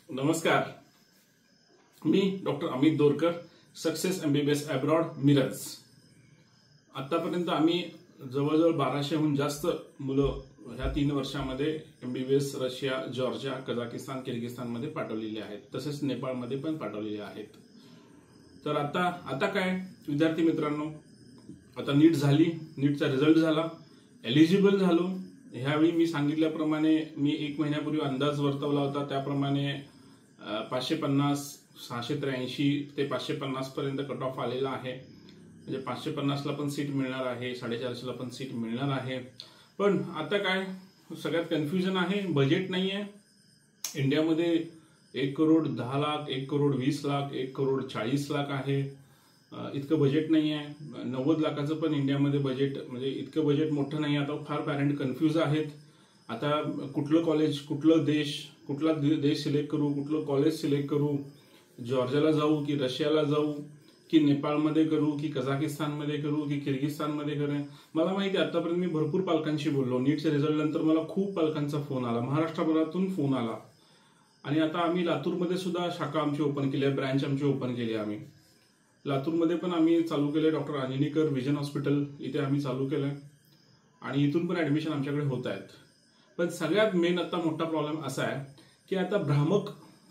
नमस्कार, मी doctor Amit Dorkar, success MBBS abroad Miraj. आतापर्यंत आम्ही जवळजवळ 1200हून जास्त मुलं ह्या 3 वर्षांमध्ये एमबीबीएस रशिया, जॉर्जिया, कझाकिस्तान, किर्गिस्तानमध्ये पाठवलेले आहेत, तसेच नेपाळमध्ये पण पाठवलेले आहेत। तर आता काय विद्यार्थी मित्रांनो, आता नीट झाली, नीटचा रिझल्ट झाला, एलिजिबल झालो। ह्यावेळी मी सांगितल्याप्रमाणे मी 1 महिन्यापूर्वी अंदाज वर्तवला होता, त्याप्रमाणे 550, 683 ते 550 पर्यंत कट ऑफ आलेला आहे। म्हणजे 550ला पण सीट मिळणार आहे, 450ला पण सीट मिळणार आहे। पण आता काय सगळ्यात कन्फ्युजन आहे, बजेट नाही आहे। इंडियामध्ये 1 करोड 10 लाख, 1 करोड 20 लाख, 1 करोड 40 लाख आहे, इतकं बजेट नाही आहे। 90 लाखाचं पण इंडियामध्ये बजेट, म्हणजे इतकं बजेट मोठं नाही। आता फार पॅरेंट कन्फ्यूज आहेत। आता कुठलं कॉलेज, कुठला देश सिलेक्ट करू, कुठलं कॉलेज सिलेक्ट करू, जॉर्जियाला जाऊ की रशियाला जाऊ की नेपाळमध्ये करू की कझाकिस्तानमध्ये करू की किर्गिस्तानमध्ये करू। मला माहिती आहे, आतापर्यंत मी भरपूर पालकांशी बोललो। नीटच्या रिझल्ट नंतर मला खूप पालकांचा फोन आला, महाराष्ट्रभरातून फोन आला। आणि आता आम्ही लातूरमध्ये सुद्धा शाखा आमची ओपन केली आहे, ब्रँच आमची ओपन केली आहे। आम्ही लातूरमध्ये पण आम्ही चालू केले, डॉक्टर अंजनीकर विजन हॉस्पिटल इथे आम्ही चालू केलंय आणि इथून पण ऍडमिशन आमच्याकडे होत आहेत। पण सगळ्यात मेन आता मोठा प्रॉब्लेम असा आहे की आता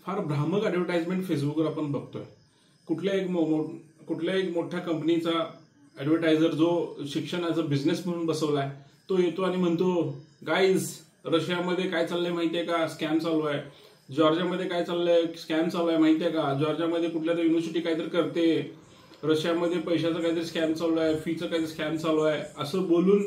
फार भ्रामक ऍडव्हर्टाइजमेंट फेसबुकवर आपण बघतोय। कुठल्या एक मोठ्या कंपनीचा ऍडव्हर्टायझर जो शिक्षणाचा बिझनेस म्हणून बसवलाय, तो येतो आणि म्हणतो, गाईज रशियामध्ये काय चाललंय माहितीये का, स्कॅम चालू आहे। जॉर्जियामध्ये काय चाललंय, स्कॅम चालू आहे माहितीये का। जॉर्जियामध्ये कुठल्या तरी युनिव्हर्सिटी काहीतरी करते, रशियामध्ये पैशाचं काहीतरी स्कॅम चालू आहे, फीचं काहीतरी स्कॅम चालू आहे, असं बोलून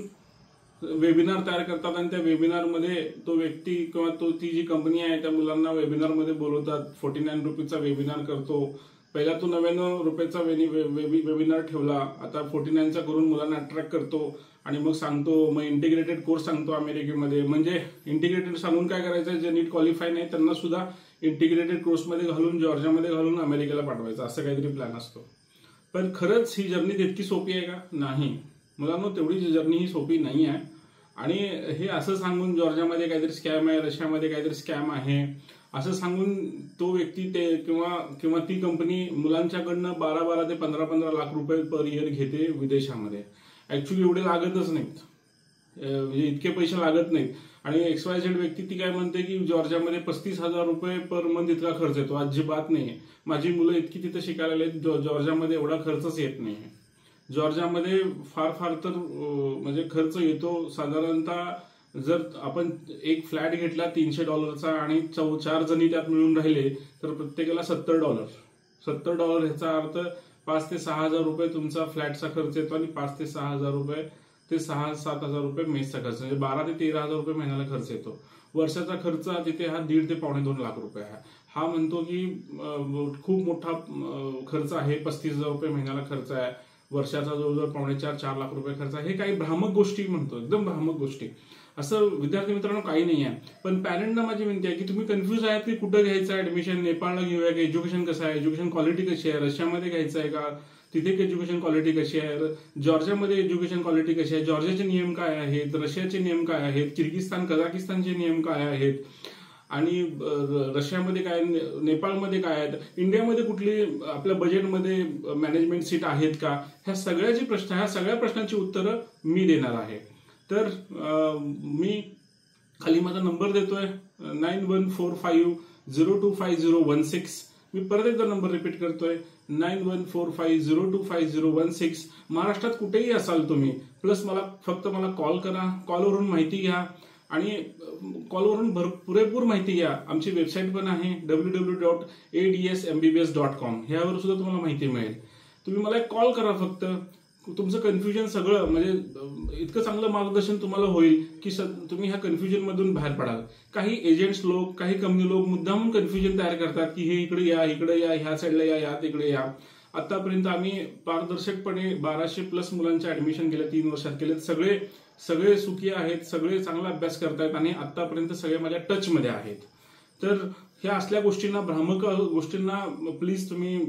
वेबिनार तयार करतात। आणि त्या वेबिनारमध्ये तो व्यक्ती किंवा ती जी कंपनी आहे त्या मुलांना वेबिनारमध्ये बोलवतात। 49 रुपीजचा वेबिनार करतो। पहिला तो 99 रुपयाचा वेबिनार ठेवला, आता 49चा करून मुलांना अट्रॅक्ट करतो आणि मग सांगतो, मग इंटिग्रेटेड कोर्स सांगतो अमेरिकेमध्ये। म्हणजे इंटिग्रेटेड सांगून काय करायचं, जे नीट क्वालिफाय नाही त्यांना सुद्धा इंटिग्रेटेड कोर्समध्ये घालून, जॉर्जियामध्ये घालून अमेरिकेला पाठवायचं, असं काहीतरी प्लॅन असतो। पण खरंच ही जर्नी तितकी सोपी आहे का? नाही मुलांनो, तेवढी जर्नी ही सोपी नाही आहे। आणि हे असं सांगून जॉर्जियामध्ये काहीतरी स्कॅम आहे, रशियामध्ये काहीतरी स्कॅम आहे असं सांगून तो व्यक्ती ते किंवा ती कंपनी मुलांच्याकडनं 12 ते 15 लाख रुपये पर इयर घेते विदेशामध्ये। ऍक्च्युली एवढे लागतच नाहीत, म्हणजे इतके पैसे लागत नाहीत। आणि XYZ व्यक्ती ती काय म्हणते की जॉर्जियामध्ये 35,000 रुपये पर मंथ इतका खर्च येतो। अजिबात नाहीये, माझी मुलं इतकी तिथे शिकायला आले, जॉर्जियामध्ये एवढा खर्चच येत नाहीये। जॉर्जियामध्ये फार तर म्हणजे खर्च येतो साधारणतः, जर आपण एक फ्लॅट घेतला $300 आणि 4 जणी त्यात मिळून राहिले तर प्रत्येकाला $70 ह्याचा अर्थ 5 ते 6 हजार रुपये तुमचा फ्लॅटचा खर्च येतो आणि 5 ते 6 हजार रुपये ते 6-7 हजार रुपये मेसचा खर्च, म्हणजे 12 ते 13 हजार रुपये महिन्याला खर्च येतो। वर्षाचा खर्च तिथे हा 1.5 ते 2.25 लाख रुपये आहे। हा म्हणतो की खूप मोठा खर्च आहे, 35,000 रुपये महिन्याला खर्च आहे, वर्षाचा जवळजवळ 2.25-4 लाख रुपये खर्च आहे। हे काही भ्रामक गोष्टी म्हणतो, एकदम भ्रामक गोष्टी। असं विद्यार्थी मित्रांनो काही नाही आहे। पण पॅरेंटना माझी विनंती आहे की तुम्ही कन्फ्यूज आहात की कुठं घ्यायचं ऍडमिशन, नेपाळला घेऊया की, एज्युकेशन कसं आहे, एज्युकेशन क्वालिटी कशी आहे, रशियामध्ये घ्यायचं आहे का, तिथे एज्युकेशन क्वालिटी कशी आहे, जॉर्जियामध्ये एज्युकेशन क्वालिटी कशी आहे, जॉर्जियाचे नियम काय आहेत, रशियाचे नियम काय आहेत, किर्गिस्तान कझाकिस्तानचे नियम काय आहेत, आणि रशियामध्ये काय, नेपाळमध्ये काय आहेत, इंडियामध्ये कुठली आपल्या बजेटमध्ये मॅनेजमेंट सीट आहेत का, ह्या सगळ्या प्रश्नांची उत्तरं मी देणार आहे। तर मी खाली माझा नंबर देतोय 9145025016। मी परत एकदा नंबर रिपीट करतोय 9145025016। महाराष्ट्रात कुठेही असाल तुम्ही, प्लस मला कॉल करा, कॉलवरून माहिती घ्या आणि कॉलवरून पुरेपूर माहिती घ्या। आमची वेबसाईट पण आहे www.adsmbbs.com, ह्यावर सुद्धा तुम्हाला माहिती मिळेल। तुम्ही मला एक कॉल करा, फक्त तुमचं कन्फ्युजन सगळं, म्हणजे इतकं चांगलं मार्गदर्शन तुम्हाला होईल की तुम्ही ह्या कन्फ्युजन मधून बाहेर पडाल। काही एजंट्स लोक, काही कंपनी लोक मुद्दामून कन्फ्युजन तयार करतात की हे इकडे या, ह्या साईडला या, तिकडे या। आतापर्यंत आम्ही पारदर्शकपणे 1200+ मुलांचे ऍडमिशन गेल्या 3 वर्षात केलेत। सगळे सुखी आहेत, सगळे चांगला अभ्यास करतायत आणि आतापर्यंत सगळे माझ्या टचमध्ये आहेत। तर ह्या असल्या गोष्टींना, भ्रामक गोष्टींना प्लीज तुम्ही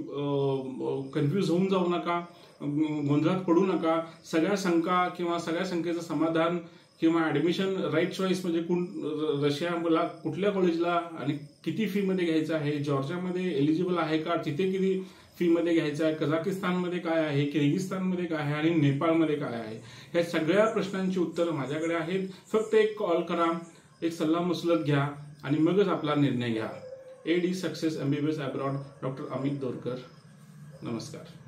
कन्फ्यूज होऊन जाऊ नका, गोंधळात पडू नका। सगळ्या शंका किंवा सगळ्या शंकेचं समाधान किंवा ऍडमिशन राईट चॉईस म्हणजे रशियाला कुठल्या कॉलेजला आणि किती फी मध्ये घ्यायचं आहे, जॉर्जियामध्ये एलिजिबल आहे का, तिथे किती फी मध्ये घ्यायचं आहे, कझाकिस्तानमध्ये काय आहे, किर्गिस्तानमध्ये काय आहे आणि नेपाळमध्ये काय आहे, या सगळ्या प्रश्नांची उत्तरं माझ्याकडे आहेत. फक्त एक कॉल करा, एक सल्ला मसलत घ्या आणि मगच आपला निर्णय घ्या. AD success MBBS abroad doctor Amit Dorkar. नमस्कार.